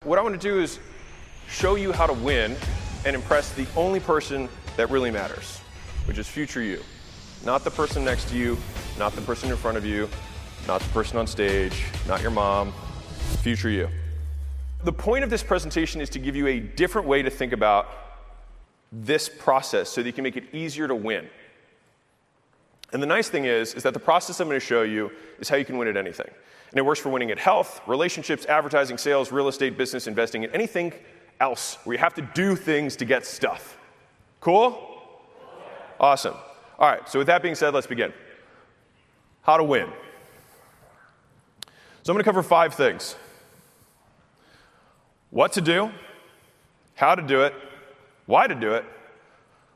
what I want to do is show you how to win and impress the only person that really matters, which is future you. Not the person next to you, not the person in front of you, not the person on stage, not your mom, future you. The point of this presentation is to give you a different way to think about this process so that you can make it easier to win. And the nice thing is that the process I'm going to show you is how you can win at anything. And it works for winning at health, relationships, advertising, sales, real estate, business, investing, and anything else where you have to do things to get stuff. Cool? Awesome. All right, so with that being said, let's begin. How to win. So I'm going to cover 5 things. What to do, how to do it, why to do it,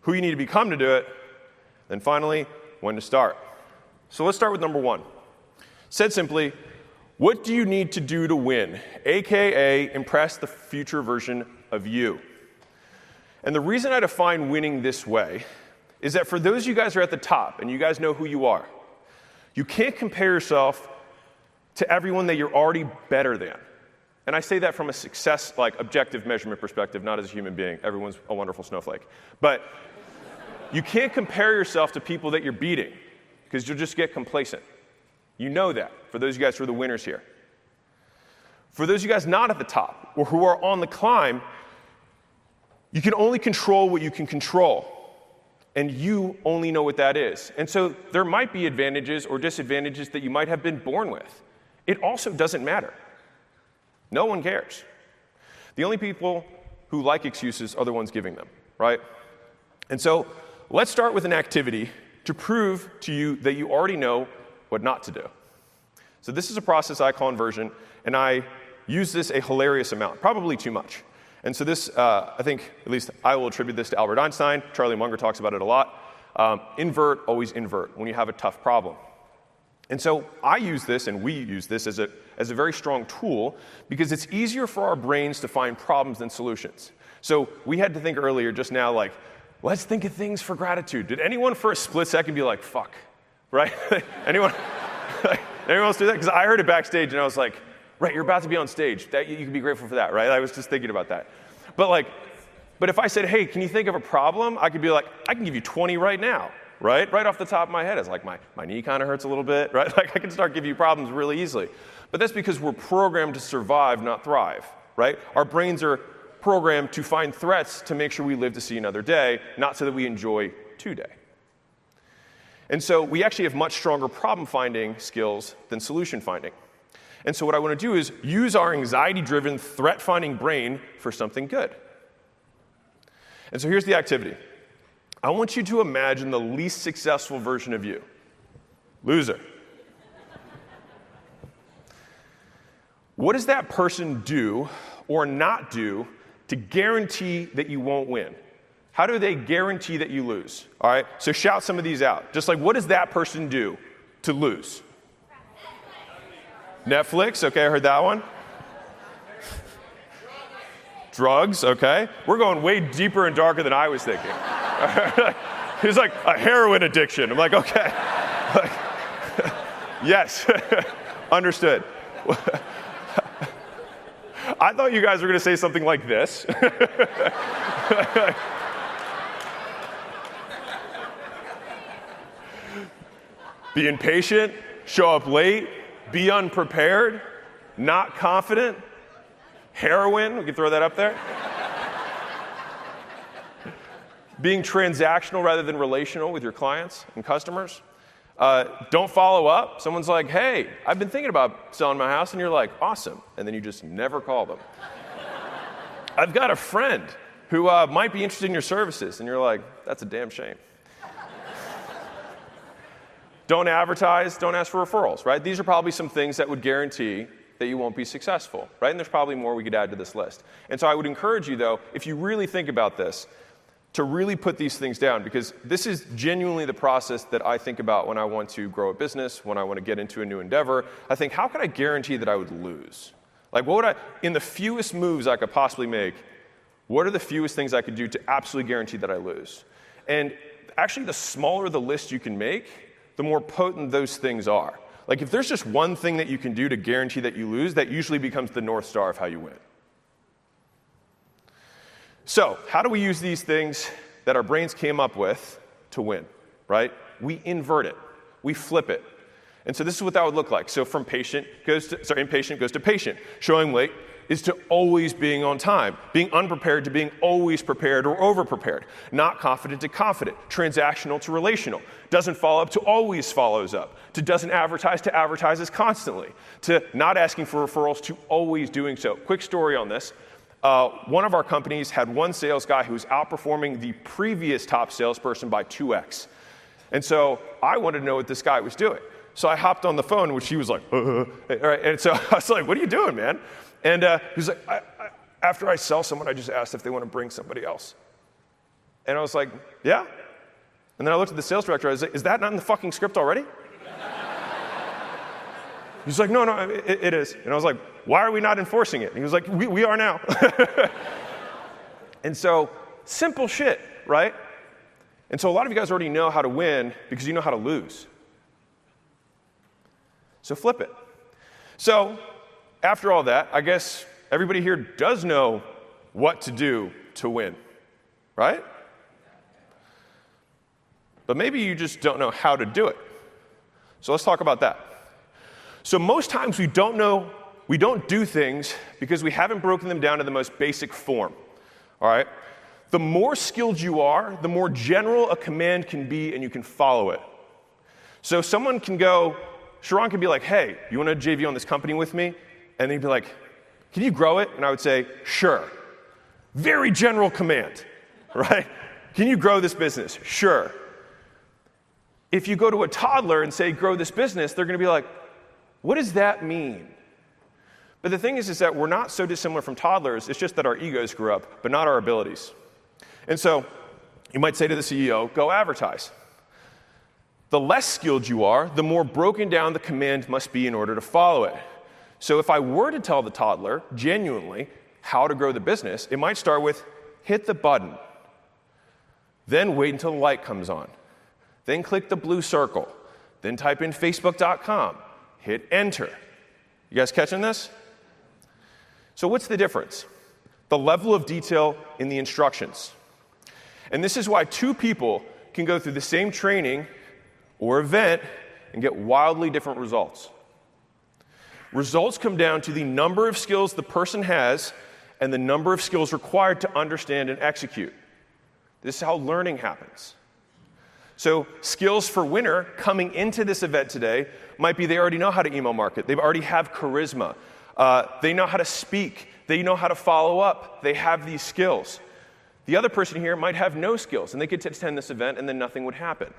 who you need to become to do it, and finally, when to start. So let's start with number 1. Said simply, what do you need to do to win? AKA, impress the future version of you. And the reason I define winning this way is that for those of you guys who are at the top, and you guys know who you are, you can't compare yourself to everyone that you're already better than. And I say that from a success, like objective measurement perspective, not as a human being. Everyone's a wonderful snowflake. But you can't compare yourself to people that you're beating, because you'll just get complacent. You know that, for those of you guys who are the winners here. For those of you guys not at the top, or who are on the climb, you can only control what you can control. And you only know what that is. And so there might be advantages or disadvantages that you might have been born with. It also doesn't matter. No one cares. The only people who like excuses are the ones giving them, right? And so let's start with an activity to prove to you that you already know what not to do. So this is a process I call inversion, and I use this a hilarious amount, probably too much. And so this, I think, at least I will attribute this to Albert Einstein. Charlie Munger talks about it a lot. Invert, always invert when you have a tough problem. And so I use this, and we use this as a very strong tool because it's easier for our brains to find problems than solutions. So we had to think earlier just now, like, let's think of things for gratitude. Did anyone for a split second be like, fuck, right? Anyone else do that? Because I heard it backstage, and I was like, right, you're about to be on stage. That, you can be grateful for that, right? I was just thinking about that. But if I said, hey, can you think of a problem? I could be like, I can give you 20 right now, right? Right off the top of my head. It's like my knee kind of hurts a little bit, right? Like I can start giving you problems really easily. But that's because we're programmed to survive, not thrive, right? Our brains are programmed to find threats to make sure we live to see another day, not so that we enjoy today. And so we actually have much stronger problem-finding skills than solution-finding. And so what I want to do is use our anxiety-driven, threat-finding brain for something good. And so here's the activity. I want you to imagine the least successful version of you. Loser. What does that person do or not do to guarantee that you won't win? How do they guarantee that you lose? All right, so shout some of these out. Just like, what does that person do to lose? Netflix, okay, I heard that one. Drugs, okay. We're going way deeper and darker than I was thinking. He's like, a heroin addiction. I'm like, okay. Yes, understood. I thought you guys were going to say something like this. Be impatient, show up late, be unprepared, not confident, heroin, we can throw that up there. Being transactional rather than relational with your clients and customers. Don't follow up. Someone's like, hey, I've been thinking about selling my house, and you're like, awesome. And then you just never call them. I've got a friend who might be interested in your services, and you're like, that's a damn shame. Don't advertise, don't ask for referrals, right? These are probably some things that would guarantee that you won't be successful, right? And there's probably more we could add to this list. And so I would encourage you, though, if you really think about this, to really put these things down, because this is genuinely the process that I think about when I want to grow a business, when I want to get into a new endeavor. I think, how can I guarantee that I would lose? Like, what would I, in the fewest moves I could possibly make, what are the fewest things I could do to absolutely guarantee that I lose? And actually, the smaller the list you can make, the more potent those things are. Like, if there's just one thing that you can do to guarantee that you lose, that usually becomes the North Star of how you win. So how do we use these things that our brains came up with to win, right? We invert it. We flip it. And so this is what that would look like. So from impatient goes to patient. Showing weight is to always being on time. Being unprepared to being always prepared or over-prepared. Not confident to confident. Transactional to relational. Doesn't follow up to always follows up. To doesn't advertise to advertises constantly. To not asking for referrals to always doing so. Quick story on this. One of our companies had one sales guy who was outperforming the previous top salesperson by 2x. And so I wanted to know what this guy was doing. So I hopped on the phone, which he was like, all right. And so I was like, what are you doing, man? And he was like, after I sell someone, I just asked if they want to bring somebody else. And I was like, yeah. And then I looked at the sales director. I was like, is that not in the fucking script already? He's like, no, it is. And I was like, why are we not enforcing it? And he was like, we are now. And so, simple shit, right? And so a lot of you guys already know how to win because you know how to lose. So flip it. So after all that, I guess everybody here does know what to do to win, right? But maybe you just don't know how to do it. So let's talk about that. So most times we don't do things because we haven't broken them down to the most basic form, all right? The more skilled you are, the more general a command can be and you can follow it. So someone can go, Sharon can be like, hey, you want to JV on this company with me? And they'd be like, can you grow it? And I would say, sure. Very general command, right? Can you grow this business? Sure. If you go to a toddler and say, grow this business, they're going to be like, what does that mean? But the thing is that we're not so dissimilar from toddlers. It's just that our egos grew up, but not our abilities. And so you might say to the CEO, go advertise. The less skilled you are, the more broken down the command must be in order to follow it. So if I were to tell the toddler, genuinely, how to grow the business, it might start with, hit the button. Then wait until the light comes on. Then click the blue circle. Then type in facebook.com. Hit enter. You guys catching this? So what's the difference? The level of detail in the instructions. And this is why two people can go through the same training or event and get wildly different results. Results come down to the number of skills the person has and the number of skills required to understand and execute. This is how learning happens. So skills for winner coming into this event today might be they already know how to email market. They already have charisma. They know how to speak. They know how to follow up. They have these skills. The other person here might have no skills, and they could attend this event, and then nothing would happen.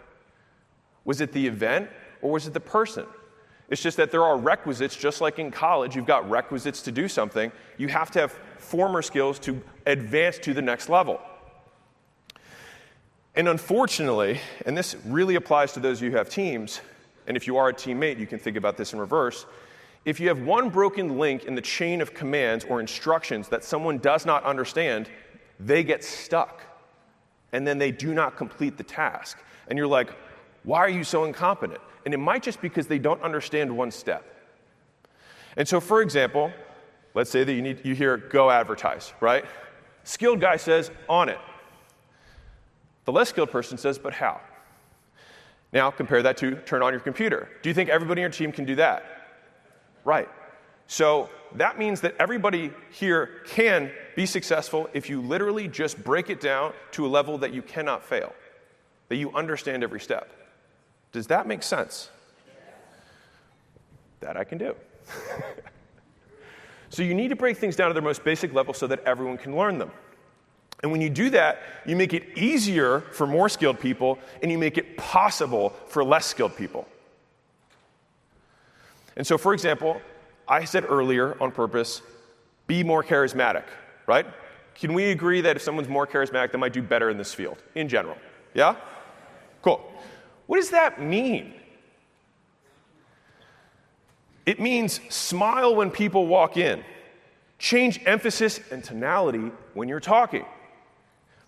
Was it the event, or was it the person? It's just that there are requisites, just like in college, you've got requisites to do something. You have to have former skills to advance to the next level. And unfortunately, and this really applies to those of you who have teams, and if you are a teammate, you can think about this in reverse. If you have one broken link in the chain of commands or instructions that someone does not understand, they get stuck, and then they do not complete the task. And you're like, why are you so incompetent? And it might just be because they don't understand one step. And so, for example, let's say that you hear go advertise, right? Skilled guy says, on it. The less skilled person says, but how? Now, compare that to turn on your computer. Do you think everybody in your team can do that? Right. So that means that everybody here can be successful if you literally just break it down to a level that you cannot fail, that you understand every step. Does that make sense? That I can do. So you need to break things down to their most basic level so that everyone can learn them. And when you do that, you make it easier for more skilled people, and you make it possible for less skilled people. And so, for example, I said earlier on purpose, be more charismatic, right? Can we agree that if someone's more charismatic, they might do better in this field, in general? Yeah? Cool. What does that mean? It means smile when people walk in. Change emphasis and tonality when you're talking.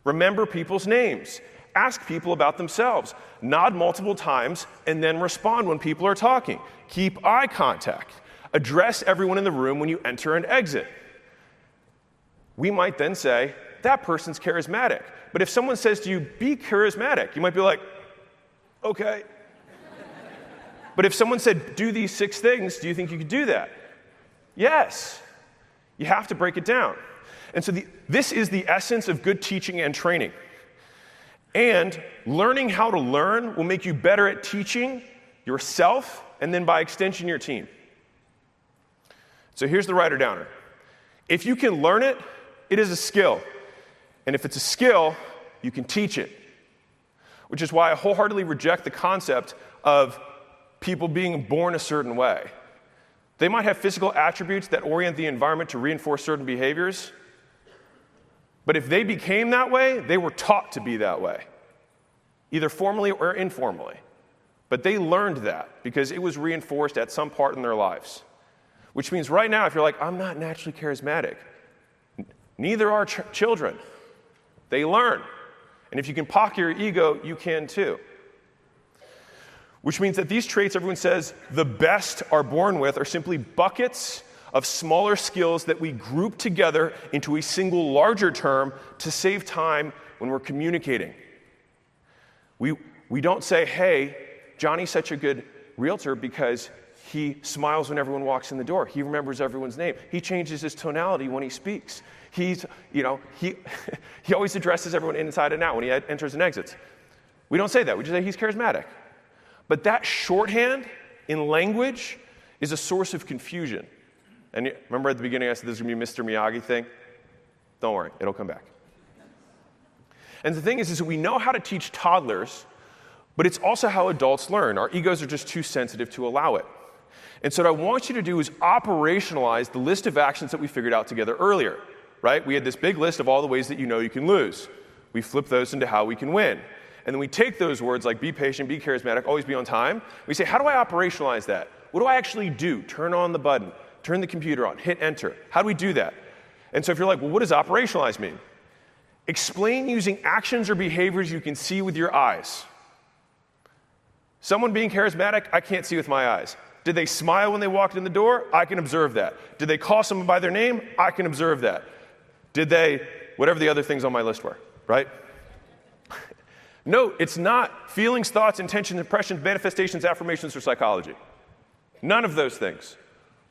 Remember people's names. Ask people about themselves. Nod multiple times and then respond when people are talking. Keep eye contact. Address everyone in the room when you enter and exit. We might then say, that person's charismatic. But if someone says to you, be charismatic, you might be like, okay. But if someone said, do these 6 things, do you think you could do that? Yes. You have to break it down. And so this is the essence of good teaching and training. And learning how to learn will make you better at teaching yourself and then by extension your team. So here's the writer downer. If you can learn it, it is a skill. And if it's a skill, you can teach it. Which is why I wholeheartedly reject the concept of people being born a certain way. They might have physical attributes that orient the environment to reinforce certain behaviors, but if they became that way, they were taught to be that way, either formally or informally. But they learned that because it was reinforced at some part in their lives. Which means right now, if you're like, I'm not naturally charismatic, neither are children. They learn. And if you can pocket your ego, you can too. Which means that these traits everyone says the best are born with are simply buckets of smaller skills that we group together into a single larger term to save time when we're communicating. We don't say, hey, Johnny's such a good realtor because he smiles when everyone walks in the door. He remembers everyone's name. He changes his tonality when he speaks. He always addresses everyone inside and out when he enters and exits. We don't say that. We just say he's charismatic. But that shorthand in language is a source of confusion. And remember at the beginning I said this is going to be Mr. Miyagi thing? Don't worry, it'll come back. And the thing is that we know how to teach toddlers, but it's also how adults learn. Our egos are just too sensitive to allow it. And so what I want you to do is operationalize the list of actions that we figured out together earlier, right? We had this big list of all the ways that you know you can lose. We flip those into how we can win. And then we take those words like be patient, be charismatic, always be on time. We say, how do I operationalize that? What do I actually do? Turn on the button, turn the computer on, hit enter. How do we do that? And so if you're like, well, what does operationalize mean? Explain using actions or behaviors you can see with your eyes. Someone being charismatic, I can't see with my eyes. Did they smile when they walked in the door? I can observe that. Did they call someone by their name? I can observe that. Did they, whatever the other things on my list were, right? Note, it's not feelings, thoughts, intentions, impressions, manifestations, affirmations, or psychology. None of those things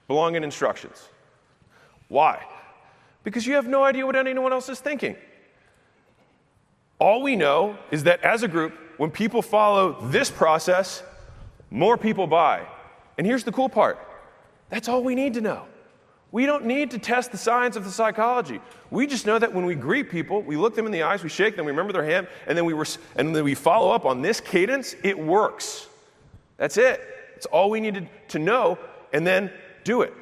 belong in instructions. Why? Because you have no idea what anyone else is thinking. All we know is that as a group, when people follow this process, more people buy. And here's the cool part. That's all we need to know. We don't need to test the science of the psychology. We just know that when we greet people, we look them in the eyes, we shake them, we remember their hand, and then we follow up on this cadence, it works. That's it. It's all we needed to know, and then do it.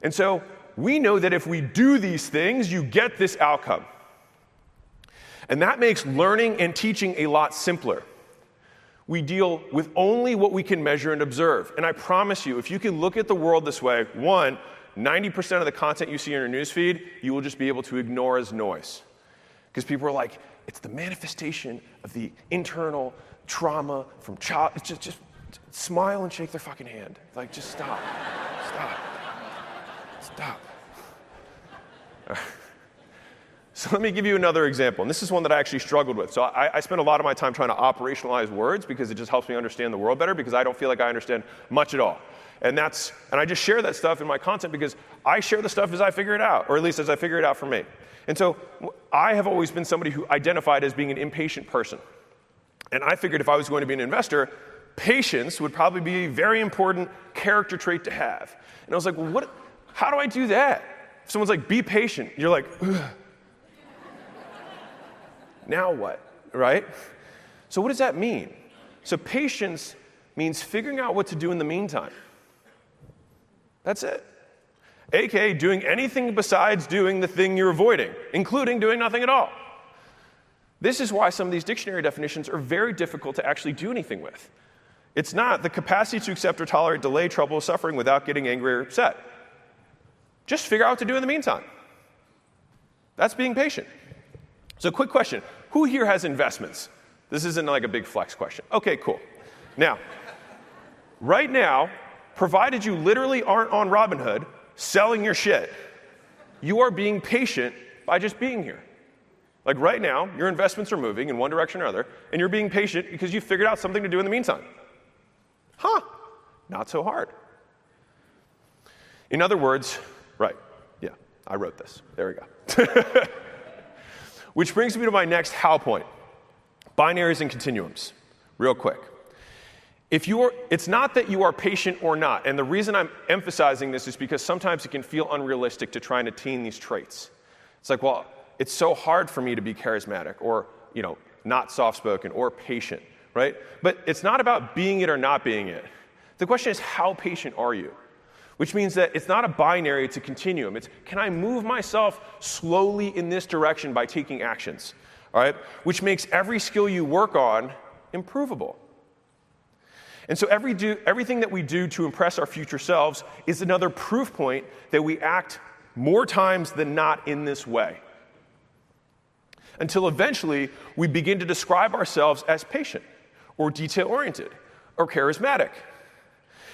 And so we know that if we do these things, you get this outcome. And that makes learning and teaching a lot simpler. We deal with only what we can measure and observe. And I promise you, if you can look at the world this way, 90% of the content you see in your newsfeed, you will just be able to ignore as noise. Because people are like, it's the manifestation of the internal trauma from child. It's just smile and shake their fucking hand. Like, just stop. Stop. So let me give you another example. And this is one that I actually struggled with. So I spend a lot of my time trying to operationalize words because it just helps me understand the world better because I don't feel like I understand much at all. And I just share that stuff in my content because I share the stuff as I figure it out, or at least as I figure it out for me. And so I have always been somebody who identified as being an impatient person. And I figured if I was going to be an investor, patience would probably be a very important character trait to have. And I was like, well, how do I do that? If someone's like, be patient, you're like, ugh. Now what, right? So what does that mean? So patience means figuring out what to do in the meantime. That's it. AKA doing anything besides doing the thing you're avoiding, including doing nothing at all. This is why some of these dictionary definitions are very difficult to actually do anything with. It's not the capacity to accept or tolerate delay, trouble, or suffering without getting angry or upset. Just figure out what to do in the meantime. That's being patient. So quick question. Who here has investments? This isn't like a big flex question. Okay, cool. Now, right now, provided you literally aren't on Robinhood selling your shit, you are being patient by just being here. Like right now, your investments are moving in one direction or another, and you're being patient because you figured out something to do in the meantime. Not so hard. In other words, right, yeah, I wrote this. There we go. Which brings me to my next how point, binaries and continuums, real quick. It's not that you are patient or not, and the reason I'm emphasizing this is because sometimes it can feel unrealistic to try and attain these traits. It's like, well, it's so hard for me to be charismatic or, not soft-spoken or patient, right? But it's not about being it or not being it. The question is, how patient are you? Which means that it's not a binary, it's a continuum. It's, can I move myself slowly in this direction by taking actions, all right? Which makes every skill you work on improvable. And so everything that we do to impress our future selves is another proof point that we act more times than not in this way. Until eventually, we begin to describe ourselves as patient, or detail-oriented, or charismatic.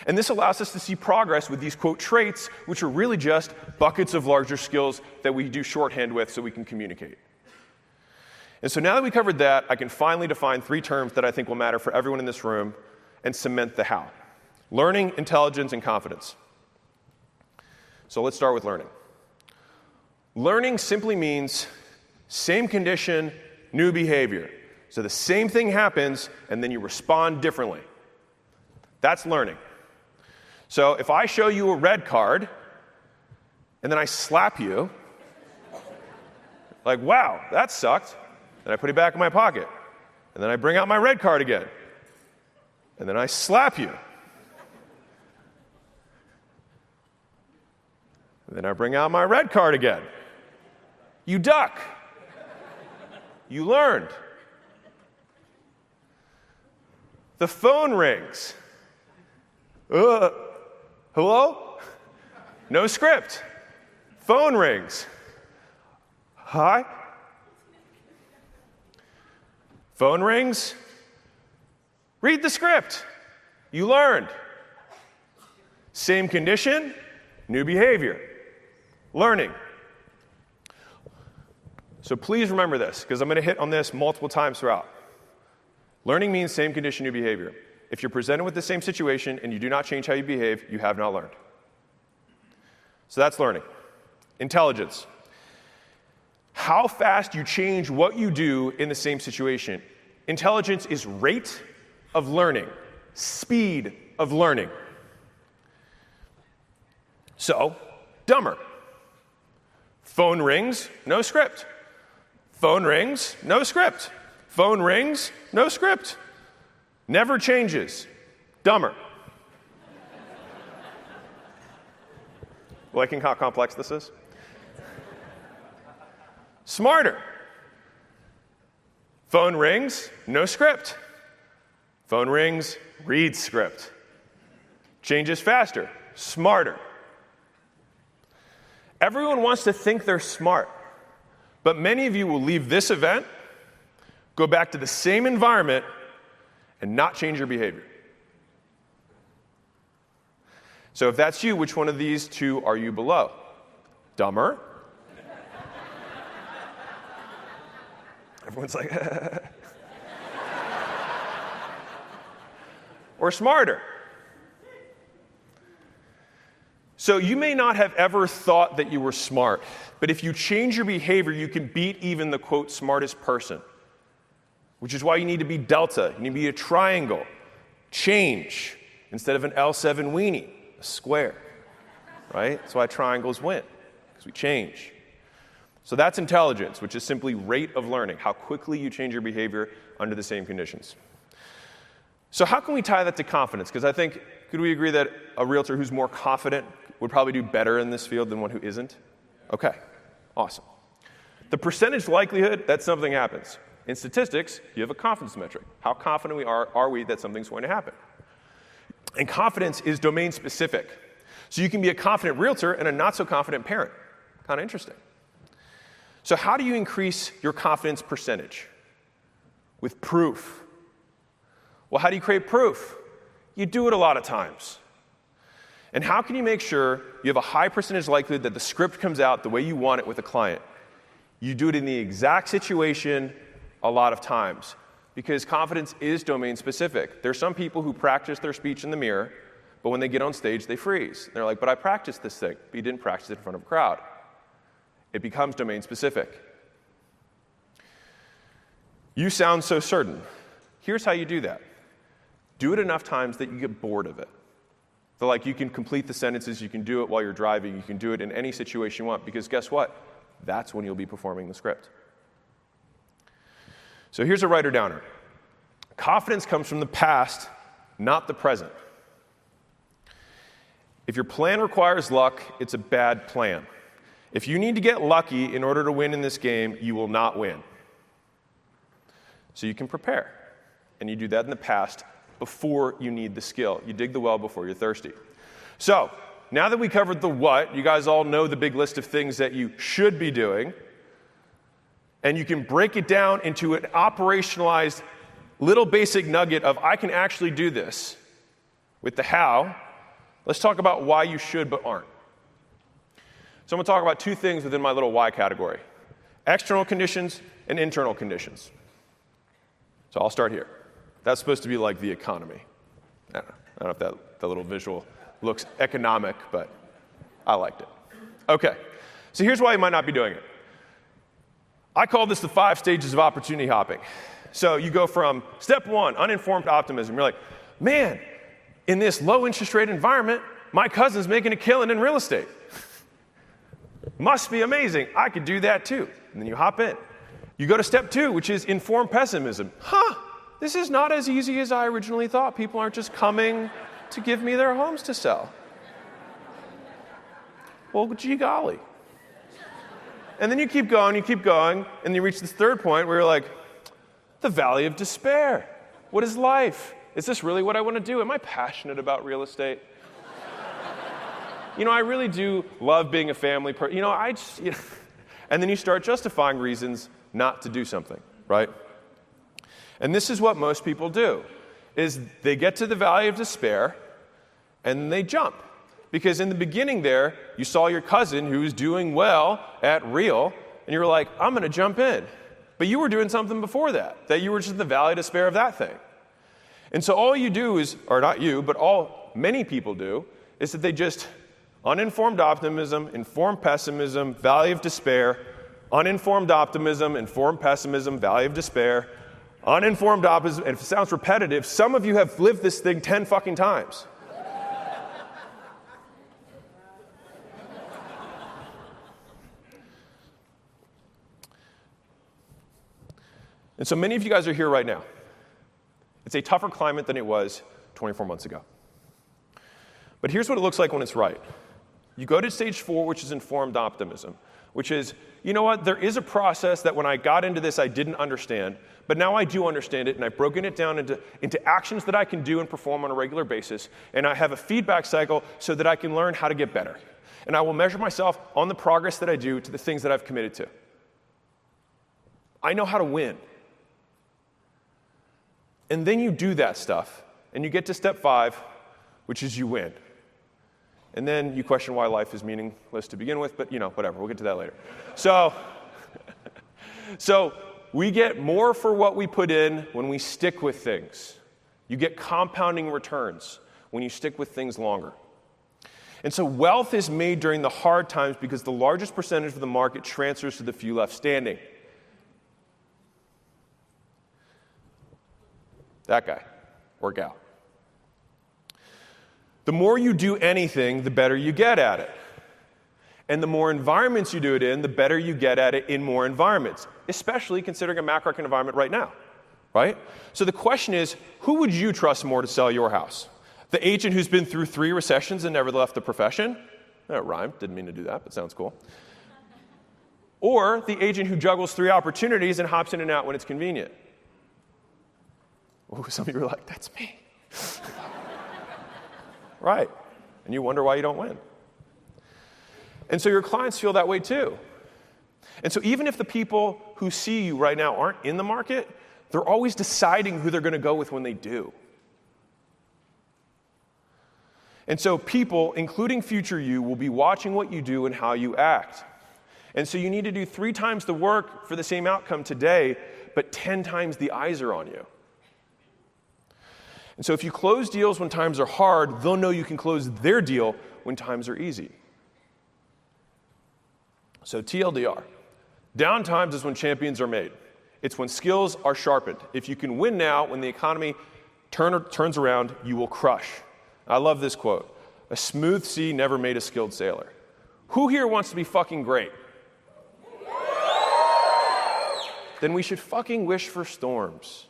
And this allows us to see progress with these, quote, traits, which are really just buckets of larger skills that we do shorthand with so we can communicate. And so now that we covered that, I can finally define 3 terms that I think will matter for everyone in this room and cement the how. Learning, intelligence, and confidence. So let's start with learning. Learning simply means same condition, new behavior. So the same thing happens, and then you respond differently. That's learning. So if I show you a red card, and then I slap you, like, wow, that sucked. Then I put it back in my pocket. And then I bring out my red card again. And then I slap you. And then I bring out my red card again. You duck. You learned. The phone rings. Hello? No script. Phone rings. Hi? Phone rings. Read the script. You learned. Same condition, new behavior. Learning. So please remember this, because I'm going to hit on this multiple times throughout. Learning means same condition, new behavior. If you're presented with the same situation and you do not change how you behave, you have not learned. So that's learning. Intelligence. How fast you change what you do in the same situation. Intelligence is rate of learning, speed of learning. So, dumber. Phone rings, no script. Phone rings, no script. Phone rings, no script. Never changes. Dumber. Liking how complex this is? Smarter. Phone rings, no script. Phone rings, reads script. Changes faster, smarter. Everyone wants to think they're smart, but many of you will leave this event, go back to the same environment, and not change your behavior. So if that's you, which one of these 2 are you below? Dumber? Everyone's like, or smarter? So you may not have ever thought that you were smart, but if you change your behavior, you can beat even the, quote, smartest person. Which is why you need to be delta. You need to be a triangle. Change instead of an L7 weenie, a square. Right? That's why triangles win, because we change. So that's intelligence, which is simply rate of learning, how quickly you change your behavior under the same conditions. So how can we tie that to confidence? Because I think, could we agree that a realtor who's more confident would probably do better in this field than one who isn't? Okay, awesome. The percentage likelihood that something happens. In statistics, you have a confidence metric. How confident are we that something's going to happen? And confidence is domain specific. So you can be a confident realtor and a not so confident parent. Kind of interesting. So how do you increase your confidence percentage? With proof. Well, how do you create proof? You do it a lot of times. And how can you make sure you have a high percentage likelihood that the script comes out the way you want it with a client? You do it in the exact situation a lot of times because confidence is domain specific. There's some people who practice their speech in the mirror, but when they get on stage, they freeze. They're like, but I practiced this thing, but you didn't practice it in front of a crowd. It becomes domain specific. You sound so certain. Here's how you do that. Do it enough times that you get bored of it. So like you can complete the sentences, you can do it while you're driving, you can do it in any situation you want, because guess what? That's when you'll be performing the script. So here's a writer-downer. Confidence comes from the past, not the present. If your plan requires luck, it's a bad plan. If you need to get lucky in order to win in this game, you will not win. So you can prepare. And you do that in the past before you need the skill. You dig the well before you're thirsty. So now that we covered the what, you guys all know the big list of things that you should be doing. And you can break it down into an operationalized little basic nugget of I can actually do this. With the how, let's talk about why you should but aren't. So I'm going to talk about two things within my little why category. External conditions and internal conditions. So I'll start here. That's supposed to be like the economy. I don't know if that little visual looks economic, but I liked it. Okay, so here's why you might not be doing it. I call this the 5 stages of opportunity hopping. So you go from step 1, uninformed optimism. You're like, man, in this low interest rate environment, my cousin's making a killing in real estate. Must be amazing. I could do that too. And then you hop in. You go to step 2, which is informed pessimism. This is not as easy as I originally thought. People aren't just coming to give me their homes to sell. Well, gee golly. And then you keep going, and you reach this third point where you're like, the valley of despair. What is life? Is this really what I want to do? Am I passionate about real estate? I really do love being a family person. And then you start justifying reasons not to do something, right? And this is what most people do, is they get to the valley of despair, and they jump. Because in the beginning there, you saw your cousin who was doing well at real, and you were like, I'm going to jump in. But you were doing something before that you were just in the valley of despair of that thing. And so all you do is, or not you, but many people do, is that they just uninformed optimism, informed pessimism, valley of despair, uninformed optimism, informed pessimism, valley of despair, uninformed optimism, and if it sounds repetitive, some of you have lived this thing 10 fucking times. And so many of you guys are here right now. It's a tougher climate than it was 24 months ago. But here's what it looks like when it's right. You go to stage 4, which is informed optimism, which is, you know what, there is a process that when I got into this I didn't understand, but now I do understand it, and I've broken it down into actions that I can do and perform on a regular basis, and I have a feedback cycle so that I can learn how to get better. And I will measure myself on the progress that I do to the things that I've committed to. I know how to win. And then you do that stuff, and you get to step 5, which is you win. And then you question why life is meaningless to begin with, but whatever, we'll get to that later. So we get more for what we put in when we stick with things. You get compounding returns when you stick with things longer. And so wealth is made during the hard times because the largest percentage of the market transfers to the few left standing. That guy, or gal. The more you do anything, the better you get at it. And the more environments you do it in, the better you get at it in more environments, especially considering a macroeconomic environment right now, right? So the question is, who would you trust more to sell your house? The agent who's been through 3 recessions and never left the profession? That rhymed, didn't mean to do that, but sounds cool. Or the agent who juggles 3 opportunities and hops in and out when it's convenient? Ooh, some of you are like, that's me. Right. And you wonder why you don't win. And so your clients feel that way too. And so even if the people who see you right now aren't in the market, they're always deciding who they're going to go with when they do. And so people, including future you, will be watching what you do and how you act. And so you need to do 3 times the work for the same outcome today, but 10 times the eyes are on you. And so if you close deals when times are hard, they'll know you can close their deal when times are easy. So TLDR, down times is when champions are made. It's when skills are sharpened. If you can win now, when the economy turns around, you will crush. I love this quote. A smooth sea never made a skilled sailor. Who here wants to be fucking great? Then we should fucking wish for storms.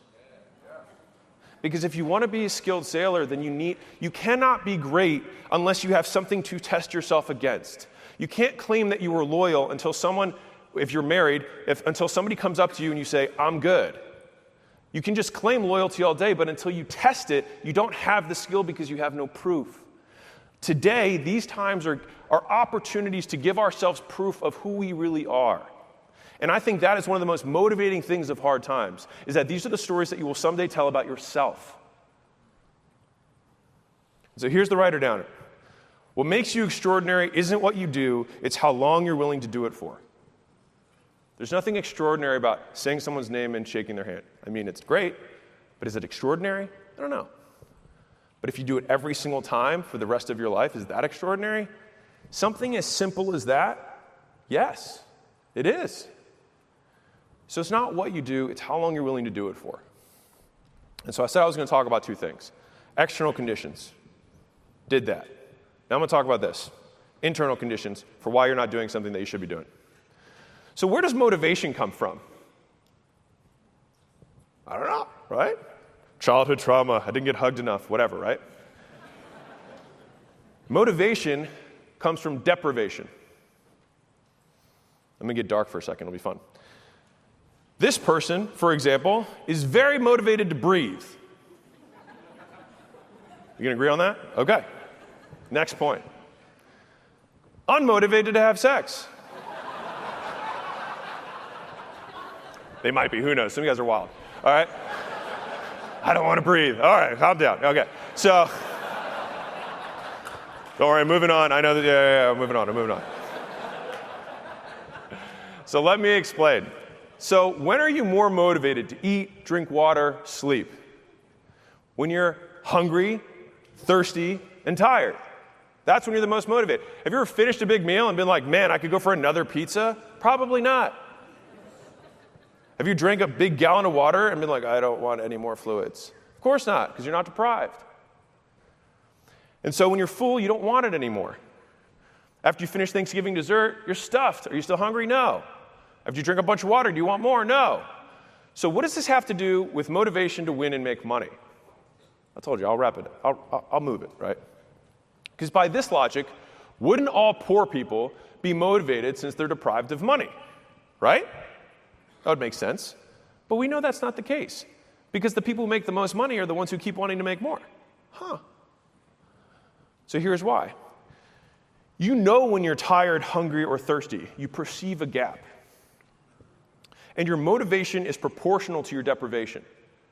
Because if you want to be a skilled sailor, then you cannot be great unless you have something to test yourself against. You can't claim that you were loyal until someone, if you're married, until somebody comes up to you and you say, I'm good. You can just claim loyalty all day, but until you test it, you don't have the skill because you have no proof. Today, these times are opportunities to give ourselves proof of who we really are. And I think that is one of the most motivating things of hard times, is that these are the stories that you will someday tell about yourself. So here's the writer downer. What makes you extraordinary isn't what you do, it's how long you're willing to do it for. There's nothing extraordinary about saying someone's name and shaking their hand. I mean, it's great, but is it extraordinary? I don't know. But if you do it every single time for the rest of your life, is that extraordinary? Something as simple as that? Yes, it is. So it's not what you do, it's how long you're willing to do it for. And so I said I was going to talk about 2 things. External conditions. Did that. Now I'm going to talk about this. Internal conditions for why you're not doing something that you should be doing. So where does motivation come from? I don't know, right? Childhood trauma, I didn't get hugged enough, whatever, right? Motivation comes from deprivation. Let me get dark for a second, it'll be fun. This person, for example, is very motivated to breathe. You gonna agree on that? Okay. Next point. Unmotivated to have sex. They might be, who knows? Some of you guys are wild. All right? I don't want to breathe. All right, calm down. Okay. So, don't worry, moving on. I know that, I'm moving on. So let me explain. So when are you more motivated to eat, drink water, sleep? When you're hungry, thirsty, and tired. That's when you're the most motivated. Have you ever finished a big meal and been like, man, I could go for another pizza? Probably not. Have you drank a big gallon of water and been like, I don't want any more fluids? Of course not, because you're not deprived. And so when you're full, you don't want it anymore. After you finish Thanksgiving dessert, you're stuffed. Are you still hungry? No. After you drink a bunch of water, do you want more? No. So what does this have to do with motivation to win and make money? I told you, I'll wrap it. I'll move it, right? Because by this logic, wouldn't all poor people be motivated since they're deprived of money, right? That would make sense. But we know that's not the case, because the people who make the most money are the ones who keep wanting to make more. So here's why. You know when you're tired, hungry, or thirsty. You perceive a gap. And your motivation is proportional to your deprivation,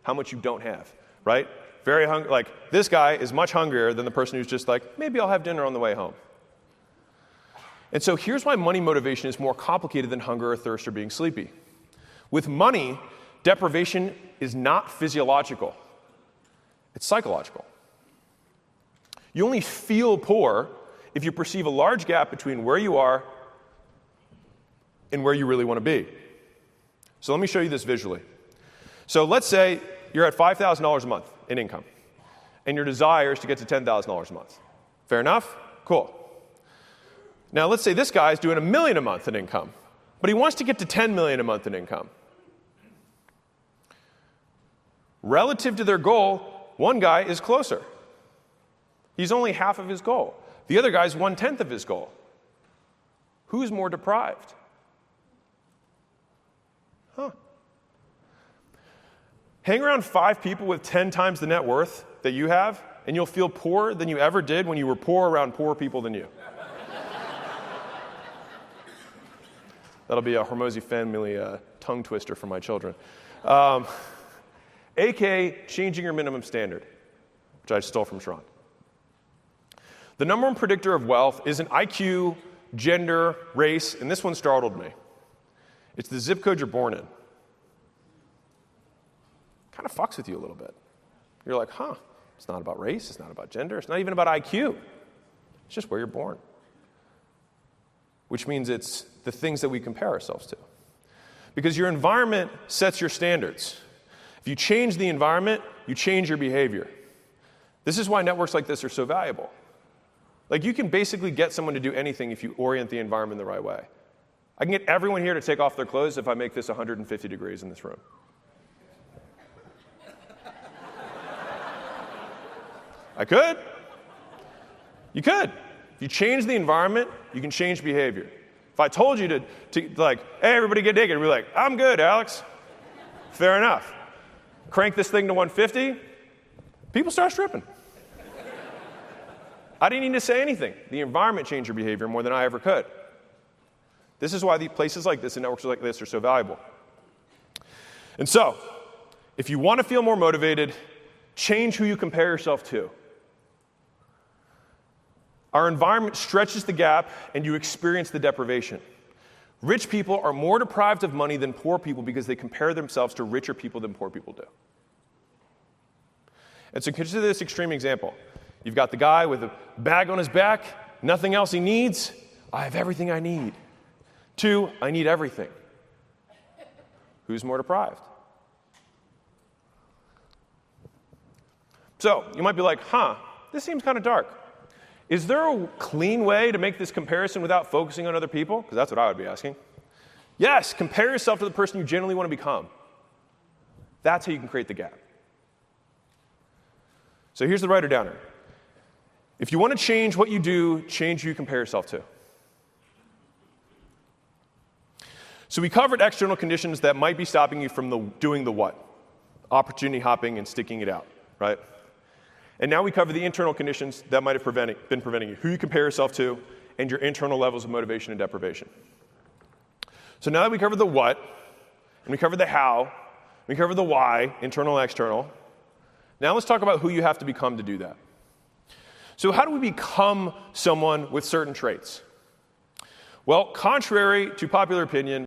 how much you don't have, right? Very hungry, like this guy is much hungrier than the person who's just like, maybe I'll have dinner on the way home. And so here's why money motivation is more complicated than hunger or thirst or being sleepy. With money, deprivation is not physiological. It's psychological. You only feel poor if you perceive a large gap between where you are and where you really want to be. So let me show you this visually. So let's say you're at $5,000 a month in income, and your desire is to get to $10,000 a month. Fair enough? Cool. Now let's say this guy is doing $1 million a month in income, but he wants to get to $10 million a month in income. Relative to their goal, one guy is closer. He's only half of his goal. The other guy's 1/10 of his goal. Who's more deprived? Hang around 5 people with 10 times the net worth that you have, and you'll feel poorer than you ever did when you were poor around poorer people than you. That'll be a Hormozi family tongue twister for my children. AKA changing your minimum standard, which I stole from Sharon. The number one predictor of wealth isn't IQ, gender, race, and this one startled me. It's the zip code you're born in. Kind of fucks with you a little bit. You're like, huh, it's not about race, it's not about gender, it's not even about IQ. It's just where you're born. Which means it's the things that we compare ourselves to. Because your environment sets your standards. If you change the environment, you change your behavior. This is why networks like this are so valuable. Like, you can basically get someone to do anything if you orient the environment the right way. I can get everyone here to take off their clothes if I make this 150 degrees in this room. I could. You could. If you change the environment, you can change behavior. If I told you to like, hey, everybody get naked, you'd be like, I'm good, Alex. Fair enough. Crank this thing to 150, people start stripping. I didn't need to say anything. The environment changed your behavior more than I ever could. This is why the places like this and networks like this are so valuable. And so, if you want to feel more motivated, change who you compare yourself to. Our environment stretches the gap, and you experience the deprivation. Rich people are more deprived of money than poor people because they compare themselves to richer people than poor people do. And so consider this extreme example. You've got the guy with a bag on his back, nothing else he needs. I have everything I need. 2, I need everything. Who's more deprived? So you might be like, this seems kind of dark. Is there a clean way to make this comparison without focusing on other people? Because that's what I would be asking. Yes, compare yourself to the person you genuinely want to become. That's how you can create the gap. So here's the writer-downer. If you want to change what you do, change who you compare yourself to. So we covered external conditions that might be stopping you from doing the what. Opportunity hopping and sticking it out, right? And now we cover the internal conditions that might have been preventing you, who you compare yourself to, and your internal levels of motivation and deprivation. So now that we covered the what, and we covered the how, we covered the why, internal and external, now let's talk about who you have to become to do that. So how do we become someone with certain traits? Well, contrary to popular opinion,